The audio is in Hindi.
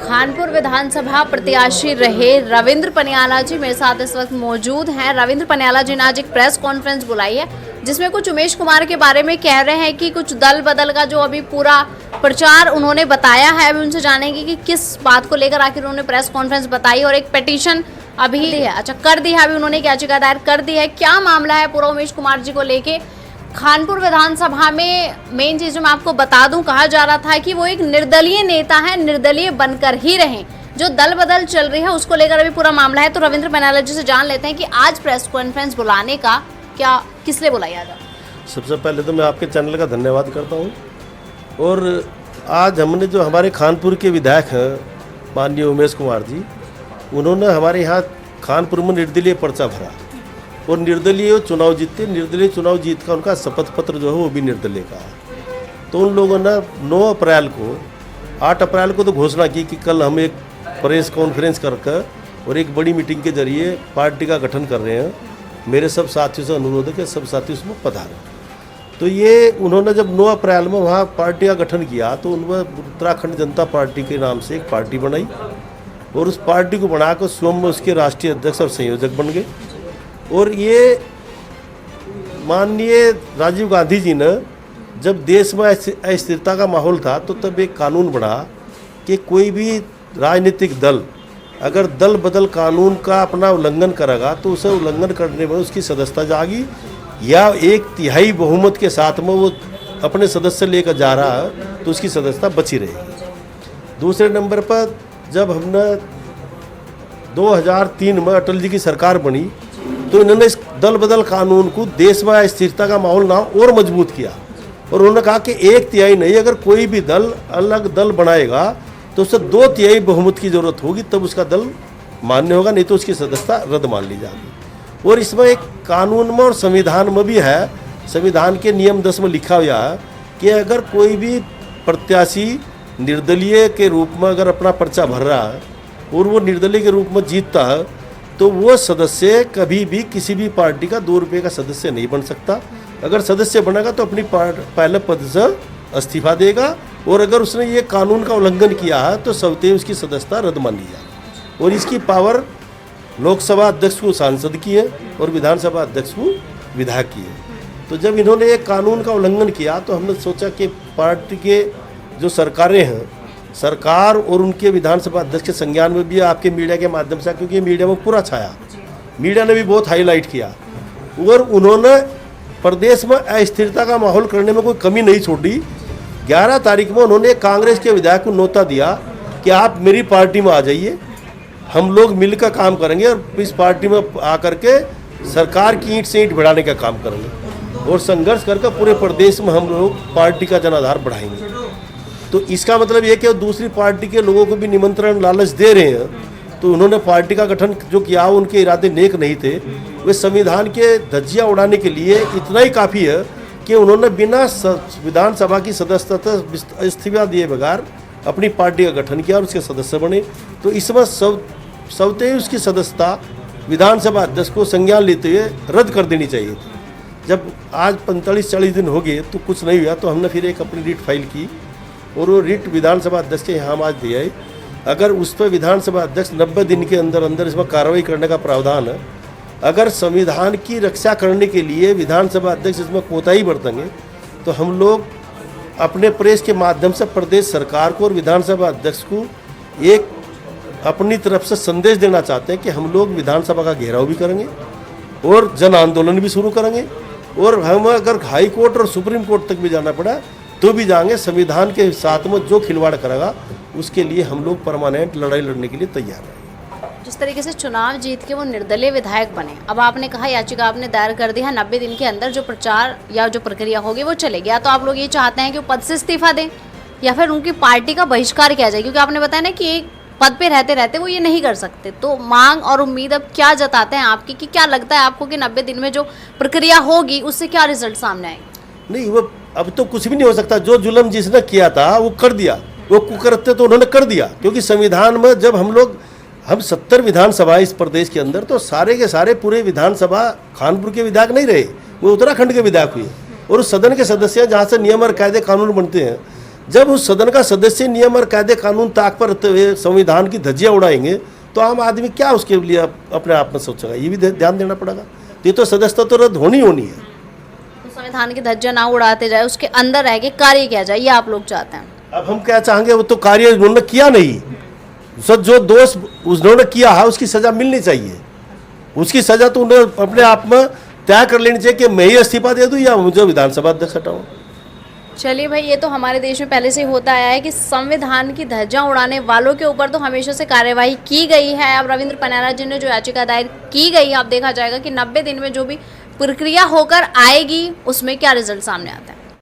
खानपुर विधानसभा प्रत्याशी रहे रविंद्र पनियाला जी मेरे साथ इस वक्त मौजूद हैं। रविंद्र पनियाला जी ने आज एक प्रेस कॉन्फ्रेंस बुलाई है जिसमें कुछ उमेश कुमार के बारे में कह रहे हैं कि कुछ दल बदल का जो अभी पूरा प्रचार उन्होंने बताया है। अभी उनसे जानेंगे कि किस बात को लेकर आखिर उन्होंने प्रेस कॉन्फ्रेंस बताई और एक पिटीशन अभी है, अच्छा कर दी है, अभी उन्होंने एक याचिका दायर कर दी है। क्या मामला है पूरा उमेश कुमार जी को लेके खानपुर विधानसभा में? मेन चीज मैं आपको बता दूं, कहा जा रहा था कि वो एक निर्दलीय नेता है, निर्दलीय बनकर ही रहें। जो दल बदल चल रही है उसको लेकर अभी पूरा मामला है। तो रविंद्र पनियाला जी से जान लेते हैं कि आज प्रेस कॉन्फ्रेंस बुलाने का क्या किस लिए बुलाया था। सबसे पहले तो मैं आपके चैनल का धन्यवाद करता हूं। और आज हमने जो हमारे खानपुर के विधायक हैं माननीय उमेश कुमार जी, उन्होंने हमारे यहाँ खानपुर में निर्दलीय पर्चा भरा और निर्दलीय चुनाव जीतते। निर्दलीय चुनाव जीत का उनका शपथ पत्र जो है वो भी निर्दलीय का है। तो उन लोगों ने 9 अप्रैल को 8 अप्रैल को तो घोषणा की कि कल हम एक प्रेस कॉन्फ्रेंस करके और एक बड़ी मीटिंग के जरिए पार्टी का गठन कर रहे हैं। मेरे सब साथियों से अनुरोध है कि सब साथी उसमें पधारें। तो ये उन्होंने जब 9 अप्रैल में वहाँ पार्टी का गठन किया तो उन्होंने उत्तराखंड जनता पार्टी के नाम से एक पार्टी बनाई और उस पार्टी को बनाकर स्वयं में उसके राष्ट्रीय अध्यक्ष और संयोजक बन गए। और ये माननीय राजीव गांधी जी ने जब देश में अस्थिरता का माहौल था तो तब एक कानून बना कि कोई भी राजनीतिक दल अगर दल बदल कानून का अपना उल्लंघन करेगा तो उसे उल्लंघन करने में उसकी सदस्यता जाएगी या 1/3 बहुमत के साथ में वो अपने सदस्य लेकर जा रहा है तो उसकी सदस्यता बची रहेगी। दूसरे नंबर पर जब हमने 2003 में अटल जी की सरकार बनी तो इन्होंने इस दल बदल कानून को देश में अस्थिरता का माहौल ना और मजबूत किया और उन्होंने कहा कि 1/3 नहीं, अगर कोई भी दल अलग दल बनाएगा तो उससे 2/3 बहुमत की जरूरत होगी तब उसका दल मान्य होगा, नहीं तो उसकी सदस्यता रद्द मान ली जाएगी। और इसमें एक कानून में और संविधान में भी है, संविधान के नियम 10 में लिखा हुआ है कि अगर कोई भी प्रत्याशी निर्दलीय के रूप में अगर अपना पर्चा भर रहा है और वो निर्दलीय के रूप में जीतता है तो वो सदस्य कभी भी किसी भी पार्टी का 2 रुपये का सदस्य नहीं बन सकता। अगर सदस्य बनेगा तो अपनी पहले पद से इस्तीफा देगा और अगर उसने ये कानून का उल्लंघन किया है तो स्वतः उसकी सदस्यता रद्द मान ली जाएगी। और इसकी पावर लोकसभा अध्यक्ष को सांसद की है और विधानसभा अध्यक्ष को विधायक की है। तो जब इन्होंने एक कानून का उल्लंघन किया तो हमने सोचा कि पार्टी के जो सरकारें हैं, सरकार और उनके विधानसभा अध्यक्ष के संज्ञान में भी आपके मीडिया के माध्यम से, क्योंकि मीडिया में पूरा छाया, मीडिया ने भी बहुत हाईलाइट किया और उन्होंने प्रदेश में अस्थिरता का माहौल करने में कोई कमी नहीं छोड़ी। 11 तारीख में उन्होंने कांग्रेस के विधायक को न्योता दिया कि आप मेरी पार्टी में आ जाइए, हम लोग मिलकर काम करेंगे और इस पार्टी में आकर के सरकार की ईंट से ईंट भिड़ाने का काम करेंगे और संघर्ष करके पूरे प्रदेश में हम लोग पार्टी का जनाधार बढ़ाएंगे। तो इसका मतलब ये कि दूसरी पार्टी के लोगों को भी निमंत्रण लालच दे रहे हैं। तो उन्होंने पार्टी का गठन जो किया उनके इरादे नेक नहीं थे, वे संविधान के धज्जियां उड़ाने के लिए इतना ही काफ़ी है कि उन्होंने बिना विधानसभा की सदस्यता इस्तीफा दिए बगैर अपनी पार्टी का गठन किया और उसके सदस्य बने। तो इसमें सबते उसकी सदस्यता विधानसभा अध्यक्ष को संज्ञान लेते हुए रद्द कर देनी चाहिए थी। जब आज 45-40 दिन हो गए तो कुछ नहीं हुआ तो हमने फिर एक अपनी रिट फाइल की और वो रिट विधानसभा अध्यक्ष के यहाँ आज दिया है। अगर उस पर विधानसभा अध्यक्ष 90 दिन के अंदर अंदर इसमें कार्रवाई करने का प्रावधान है, अगर संविधान की रक्षा करने के लिए विधानसभा अध्यक्ष इसमें कोताही बरतेंगे तो हम लोग अपने प्रेस के माध्यम से प्रदेश सरकार को और विधानसभा अध्यक्ष को एक अपनी तरफ से संदेश देना चाहते हैं कि हम लोग विधानसभा का घेराव भी करेंगे और जन आंदोलन भी शुरू करेंगे और हम अगर हाई कोर्ट और सुप्रीम कोर्ट तक भी जाना पड़ा तो भी जाएंगे। संविधान के साथ में जो खिलवाड़ करेगा उसके लिए हम लोग परमानेंट लड़ाई लड़ने के लिए तैयार हैं। जिस तरीके से चुनाव जीत के वो निर्दलीय विधायक बने, अब आपने कहा याचिका आपने दायर कर दी है, 90 दिन के अंदर जो प्रचार या जो प्रक्रिया होगी वो चलेगी। या तो आप लोग ये चाहते हैं कि वो पद से इस्तीफा दें या फिर उनकी पार्टी का बहिष्कार किया जाए, क्योंकि आपने बताया ना कि एक पद पे रहते रहते वो ये नहीं कर सकते। तो मांग और उम्मीद अब क्या जताते हैं आपकी कि क्या लगता है आपको कि 90 दिन में जो प्रक्रिया होगी उससे क्या रिजल्ट सामने आएंगे? नहीं, वो अब तो कुछ भी नहीं हो सकता। जो जुल्म जिसने किया था वो कर दिया, वो कुकरते तो उन्होंने कर दिया। क्योंकि संविधान में जब हम 70 विधानसभा इस प्रदेश के अंदर, तो सारे के सारे पूरे विधानसभा खानपुर के विधायक नहीं रहे, वो उत्तराखंड के विधायक हुए और उस सदन के सदस्य जहाँ से नियम और कायदे कानून बनते हैं जब उस सदन का सदस्य नियम और कायदे कानून ताक पर संविधान की धज्जियां उड़ाएंगे तो आम आदमी क्या उसके लिए अपने आप में सोचेगा, ये भी ध्यान देना पड़ेगा। ये तो सदस्यता तो रद्द होनी है। तो संविधान की धज्जियां ना उड़ाते जाए, उसके अंदर रह के कार्य किया जाए, ये आप लोग चाहते हैं। अब हम क्या चाहेंगे, वो तो कार्य उन्होंने किया नहीं। सच जो दोष उन्होंने किया है उसकी सजा मिलनी चाहिए। उसकी सजा तो उन्हें अपने आप में तय कर लेनी चाहिए कि मैं ही इस्तीफा दे दूं या मुझे विधानसभा अध्यक्ष हटाऊं। चलिए भाई, ये तो हमारे देश में पहले से ही होता आया है कि संविधान की धज्जियां उड़ाने वालों के ऊपर तो हमेशा से कार्यवाही की गई है। अब रविंद्र पनियाला जी ने जो याचिका दायर की गई है, अब देखा जाएगा कि 90 दिन में जो भी प्रक्रिया होकर आएगी उसमें क्या रिजल्ट सामने आता है।